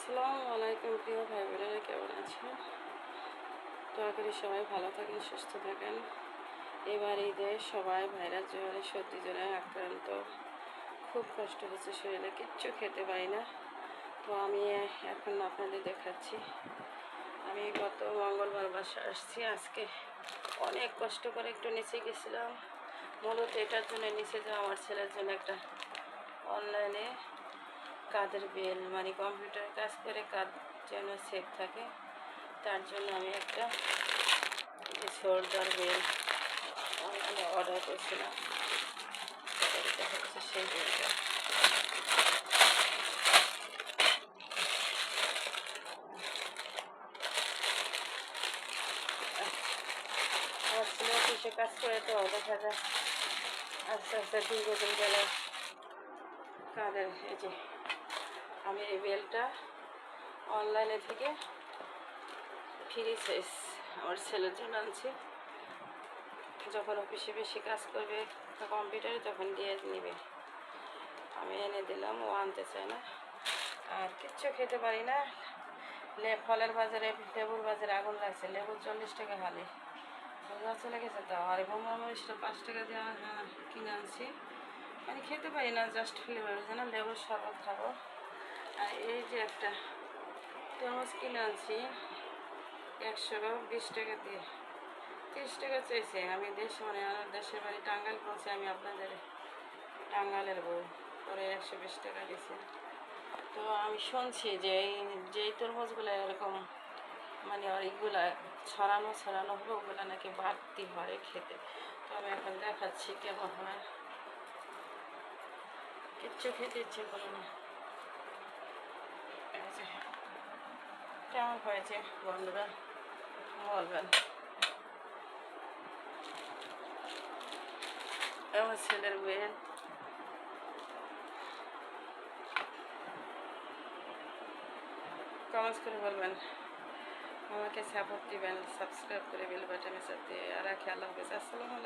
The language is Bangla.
আসসালামু আলাইকুম প্রিয় ভাই বোনেরা, কেমন আছেন? দয়া করে সবাই ভালো থাকেন, সুস্থ থাকেন। এবার ঈদে সবাই ভাইরাস জ্বরে, সর্দি জ্বরে আক্রান্ত। খুব কষ্ট হচ্ছে, শরীরে কিচ্ছু খেতে পারি না। তো আমি এখন আপনাদের দেখাচ্ছি। আমি গত মঙ্গলবার বাসা আসছি। আজকে অনেক কষ্ট করে একটু নিচে গেছিলাম, মূলত এটার জন্য নিচে যাওয়া, আমার ছেলের জন্য একটা অনলাইনে কাজের বেল, মানে কম্পিউটারে কাজ করে কাজ যেন সেভ থাকে, তার জন্য আমি একটা শোল্ডার বেল অনলাইনে অর্ডার করেছিলাম। দেখা যাচ্ছে সেই বেলটা আমার ছেলে অফিসে কাজ করে, তো দেখা যায় আস্তে আস্তে দীর্ঘদিন গেলে কাজের এই যে আমি এই বেলটা অনলাইনে থেকে ফ্রি সাইজ আমার ছেলের জন্য আনছি। যখন অফিসে বেশি কাজ করবে কম্পিউটারে তখন দিয়ে নেবে। আমি এনে দিলাম, ও আনতে চায় না। আর কিচ্ছু খেতে পারি না। ফলের বাজারে, লেবুর বাজারে আগুন লাগছে। লেবু 40 টাকা হালি, চলে গেছে। তাও আর বোমা মরিচটা 5 টাকা দিয়ে কিনে আনছি। মানে খেতে পারি না, জাস্ট ফ্লেভারের জন্য লেবুর শরবত খাবো। আর এই যে একটা তরমুজ কিনে আনছি 120 টাকা দিয়ে, 30 টাকা চাইছে। আমি মানে আমার দেশের বাড়ি টাঙ্গাইল পৌঁছে, আমি আপনাদের টাঙ্গাইলের বউ, পরে 120 টাকা দিয়েছে। তো আমি শুনছি যে যেই তরমুজগুলো এরকম মানে এইগুলা ছড়ানো হবে, ওগুলো নাকি বাড়তি হয় খেতে। তো আমি এখন দেখাচ্ছি কেমন হয়। কিচ্ছু খেতে ইচ্ছে করে না। কেমন হয়েছে বন্ধুরা বলবেন। আমার ছেলের বেল, কমেন্টস করে বলবেন, আমাকে সাপোর্ট দিবেন, সাবস্ক্রাইব করে বেল বাটনে চাপ দিয়ে। আর রাখি, আল্লাহ হাফেজ, আসসালামু আলাইকুম।